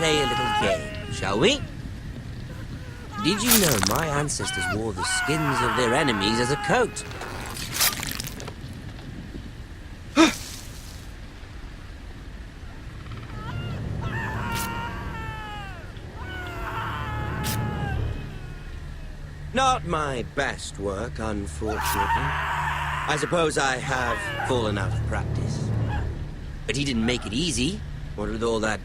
play a little game, shall we? Did you know my ancestors wore the skins of their enemies as a coat? Not my best work, unfortunately. I suppose I have fallen out of practice. But he didn't make it easy, what with all that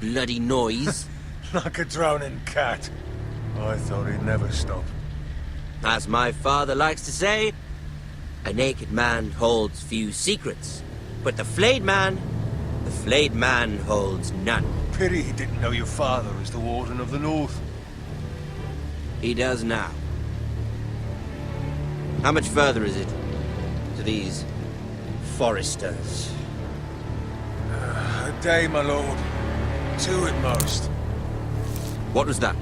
bloody noise. Like a drowning cat. I thought he'd never stop. As my father likes to say, a naked man holds few secrets, but the flayed man holds none. Pity he didn't know your father as the Warden of the North. He does now. How much further is it to these foresters? A day, my lord. 2 at most. What was that?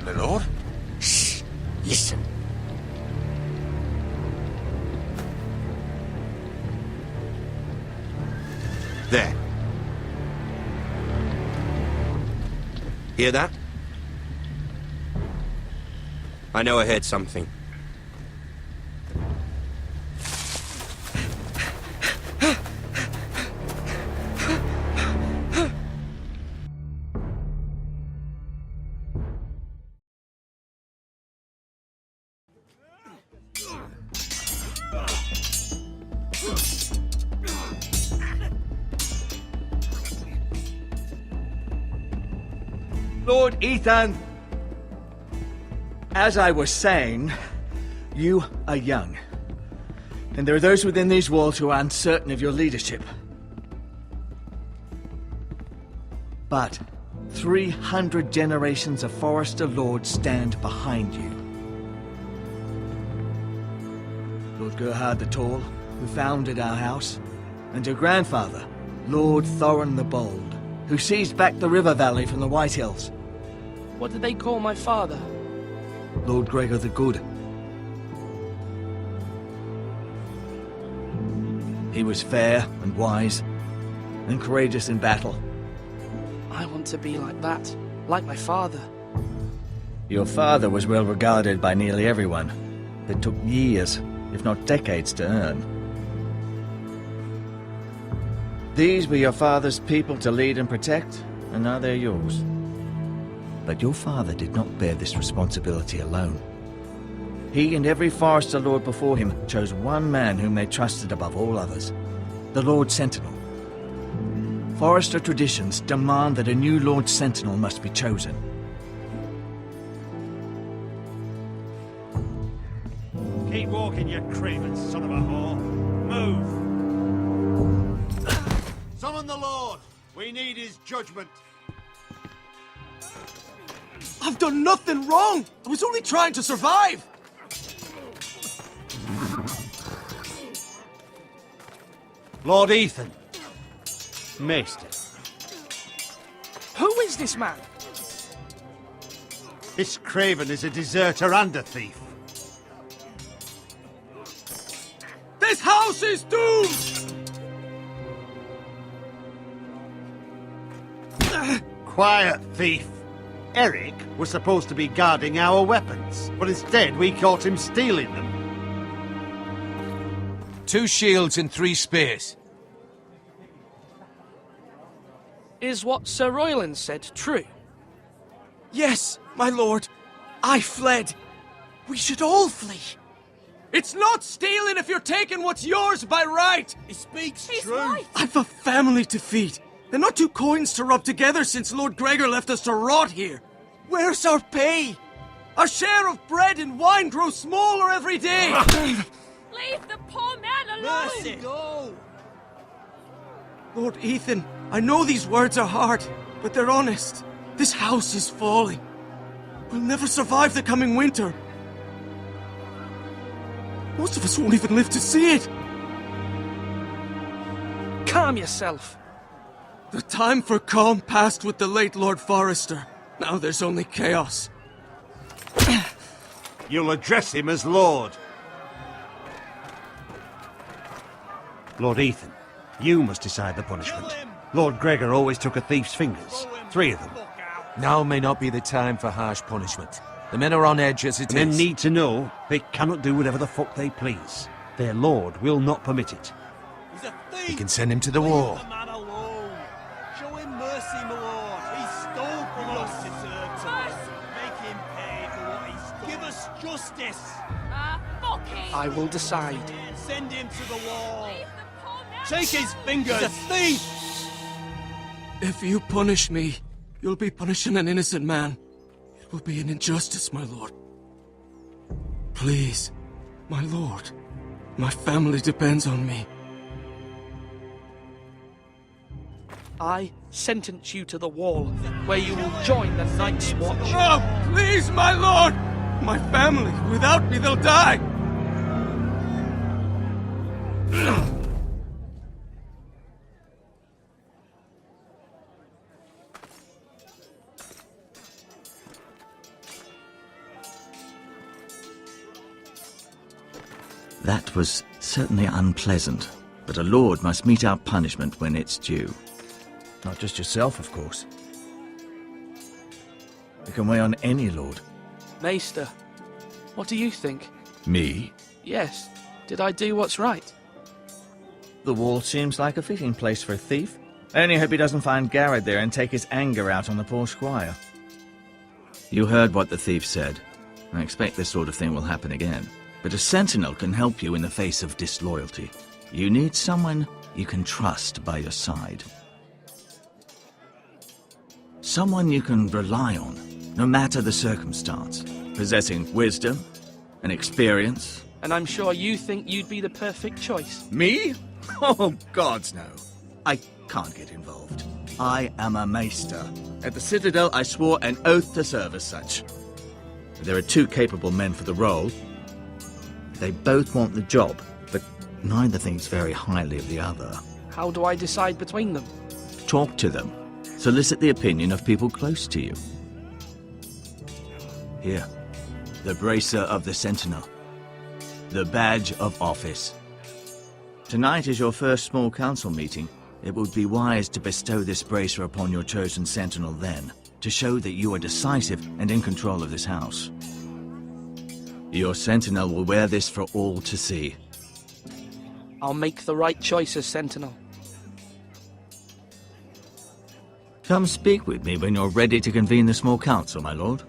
My lord? Shh! Listen. There. Hear that? I know I heard something. Lord Ethan, as I was saying, you are young. And there are those within these walls who are uncertain of your leadership. But 300 generations of Forester Lords stand behind you. Lord Gerhard the Tall, who founded our house, and your grandfather, Lord Thorin the Bold, who seized back the river valley from the White Hills. What did they call my father? Lord Gregor the Good. He was fair and wise, and courageous in battle. I want to be like that, like my father. Your father was well regarded by nearly everyone, but took years, if not decades, to earn. These were your father's people to lead and protect, and now they're yours. But your father did not bear this responsibility alone. He and every Forester Lord before him chose one man whom they trusted above all others, the Lord Sentinel. Forester traditions demand that a new Lord Sentinel must be chosen. Keep walking, you craven son of a whore. Move! Summon the Lord! We need his judgment. I've done nothing wrong! I was only trying to survive! Lord Ethan. Maester. Who is this man? This craven is a deserter and a thief. This house is doomed! Quiet, thief. Eric was supposed to be guarding our weapons, but instead we caught him stealing them. 2 shields and 3 spears. Is what Sir Royland said true? Yes, my lord. I fled. We should all flee. It's not stealing if you're taking what's yours by right! He speaks true. Right. I've a family to feed, and not 2 coins to rub together since Lord Gregor left us to rot here. Where's our pay? Our share of bread and wine grows smaller every day! Leave the poor man alone! Mercy, go! Lord Ethan, I know these words are hard, but they're honest. This house is falling. We'll never survive the coming winter. Most of us won't even live to see it. Calm yourself. The time for calm passed with the late Lord Forester. Now there's only chaos. You'll address him as Lord. Lord Ethan, you must decide the punishment. Lord Gregor always took a thief's fingers. 3 of them. Now may not be the time for harsh punishment. The men are on edge as it Men is. need to know they cannot do whatever the fuck they please. Their lord will not permit it. He's a thief! We can send him to the wall. Leave the man alone. Show him mercy, my lord. He stole from us. Deserve to make him pay for what he stole. Give us justice. Fuck him! I will decide. Send him to the wall. Leave the poor man Take his fingers. He's a thief! If you punish me, you'll be punishing an innocent man. It will be an injustice, my lord. Please, my lord. My family depends on me. I sentence you to the wall, where you will join the Night's Watch. Oh, please, my lord! My family, without me, they'll die! That was certainly unpleasant, but a lord must mete out punishment when it's due. Not just yourself, of course. You can weigh on any lord. Maester, what do you think? Me? Yes, did I do what's right? The wall seems like a fitting place for a thief. I only hope he doesn't find Garrett there and take his anger out on the poor squire. You heard what the thief said. I expect this sort of thing will happen again. But a sentinel can help you in the face of disloyalty. You need someone you can trust by your side. Someone you can rely on, no matter the circumstance. Possessing wisdom and experience. And I'm sure you think you'd be the perfect choice. Me? Oh, gods no. I can't get involved. I am a maester. At the Citadel, I swore an oath to serve as such. There are 2 capable men for the role. They both want the job, but neither thinks very highly of the other. How do I decide between them? Talk to them. Solicit the opinion of people close to you. Here, the bracer of the Sentinel. The badge of office. Tonight is your first small council meeting. It would be wise to bestow this bracer upon your chosen Sentinel then, to show that you are decisive and in control of this house. Your Sentinel will wear this for all to see. I'll make the right choice as Sentinel. Come speak with me when you're ready to convene the small council, my lord.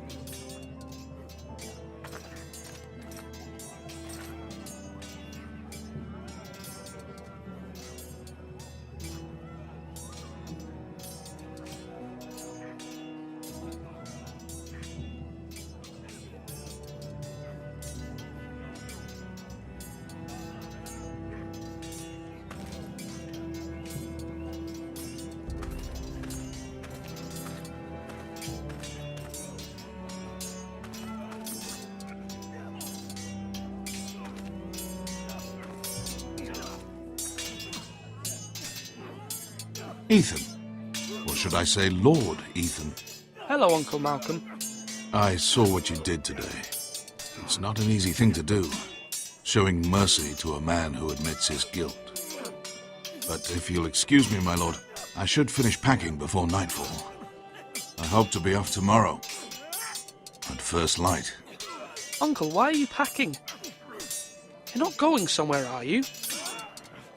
Ethan. Or should I say Lord Ethan? Hello, Uncle Malcolm. I saw what you did today. It's not an easy thing to do, showing mercy to a man who admits his guilt. But if you'll excuse me, my lord, I should finish packing before nightfall. I hope to be off tomorrow, at first light. Uncle, why are you packing? You're not going somewhere, are you?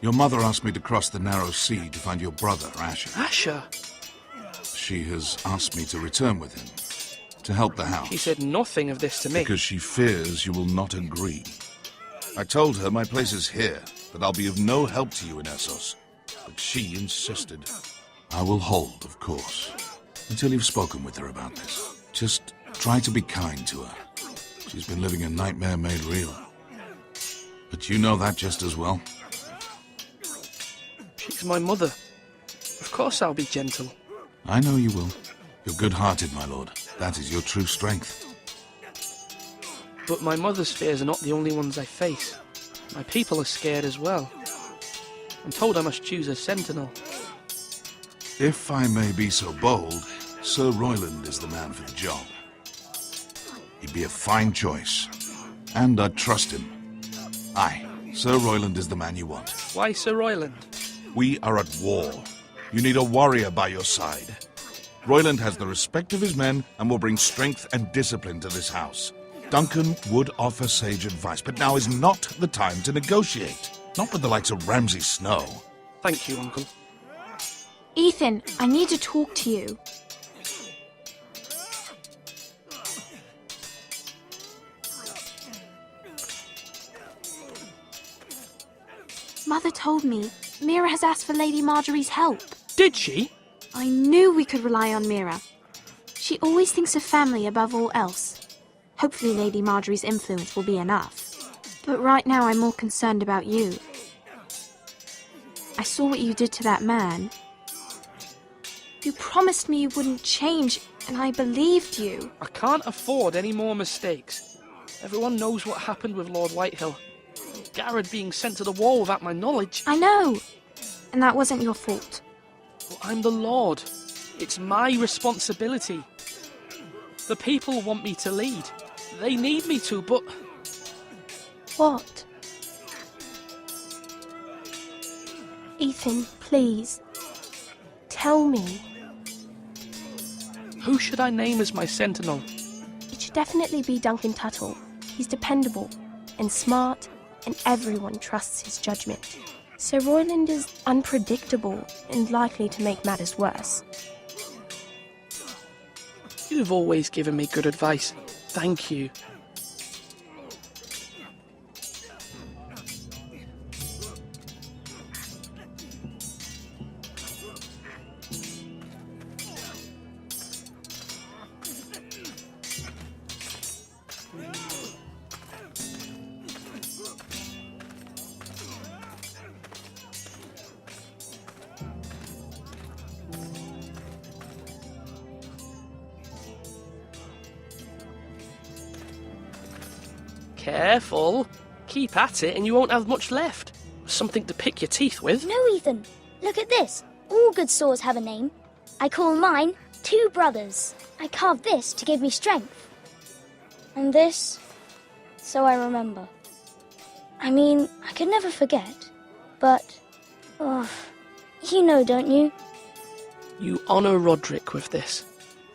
Your mother asked me to cross the narrow sea to find your brother, Asher. Asher? She has asked me to return with him, to help the house. She said nothing of this to me. Because she fears you will not agree. I told her my place is here, that I'll be of no help to you in Essos. But she insisted. I will hold, of course, until you've spoken with her about this. Just try to be kind to her. She's been living a nightmare made real. But you know that just as well. She's my mother. Of course I'll be gentle. I know you will. You're good-hearted, my lord. That is your true strength. But my mother's fears are not the only ones I face. My people are scared as well. I'm told I must choose a sentinel. If I may be so bold, Sir Royland is the man for the job. He'd be a fine choice. And I'd trust him. Aye, Sir Royland is the man you want. Why Sir Royland? We are at war. You need a warrior by your side. Royland has the respect of his men and will bring strength and discipline to this house. Duncan would offer sage advice, but now is not the time to negotiate. Not with the likes of Ramsay Snow. Thank you, Uncle. Ethan, I need to talk to you. Mother told me Mira has asked for Lady Marjorie's help. Did she? I knew we could rely on Mira. She always thinks of family above all else. Hopefully Lady Marjorie's influence will be enough. But right now I'm more concerned about you. I saw what you did to that man. You promised me you wouldn't change, and I believed you. I can't afford any more mistakes. Everyone knows what happened with Lord Whitehill. Garrett being sent to the wall without my knowledge. I know. And that wasn't your fault. Well, I'm the Lord. It's my responsibility. The people want me to lead. They need me to, but... What? Ethan, please. Tell me. Who should I name as my sentinel? It should definitely be Duncan Tuttle. He's dependable and smart, and everyone trusts his judgment. Sir Royland is unpredictable and likely to make matters worse. You've always given me good advice. Thank you. Careful. Keep at it and you won't have much left. Something to pick your teeth with. No, Ethan. Look at this. All good swords have a name. I call mine Two Brothers. I carved this to give me strength. And this, so I remember. I mean, I could never forget. But, you know, don't you? You honour Roderick with this.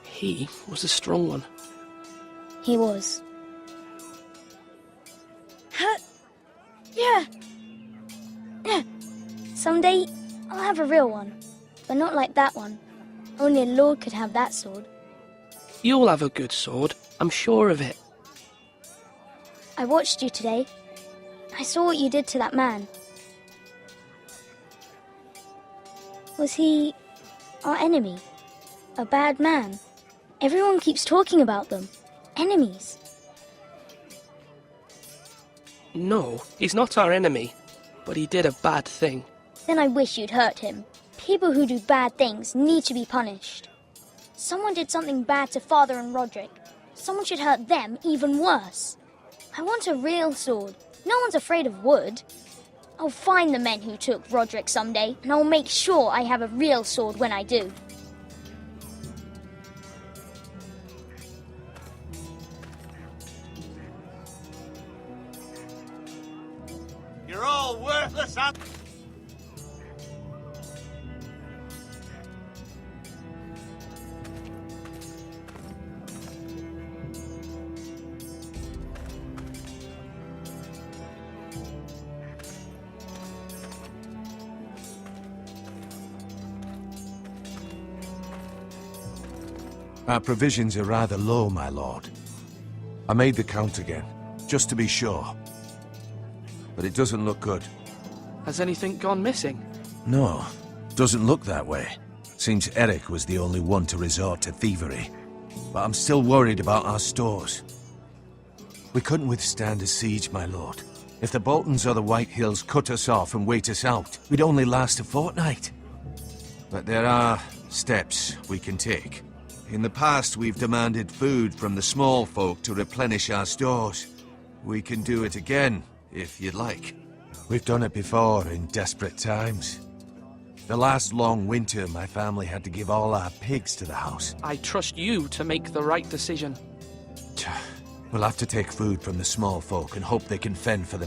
He was a strong one. He was. Yeah. Someday, I'll have a real one. But not like that one. Only a lord could have that sword. You'll have a good sword. I'm sure of it. I watched you today. I saw what you did to that man. Was he our enemy? A bad man? Everyone keeps talking about them. Enemies. No, he's not our enemy, but he did a bad thing. Then I wish you'd hurt him. People who do bad things need to be punished. Someone did something bad to Father and Roderick. Someone should hurt them even worse. I want a real sword. No one's afraid of wood. I'll find the men who took Roderick someday, and I'll make sure I have a real sword when I do. You're all worthless, Our provisions are rather low, my lord. I made the count again, just to be sure. But it doesn't look good. Has anything gone missing? No, doesn't look that way. Seems Eric was the only one to resort to thievery. But I'm still worried about our stores. We couldn't withstand a siege, my lord. If the Boltons or the Whitehills cut us off and wait us out, we'd only last a fortnight. But there are steps we can take. In the past, we've demanded food from the small folk to replenish our stores. We can do it again, if you'd like. We've done it before in desperate times. The last long winter, my family had to give all our pigs to the house. I trust you to make the right decision. We'll have to take food from the small folk and hope they can fend for themselves.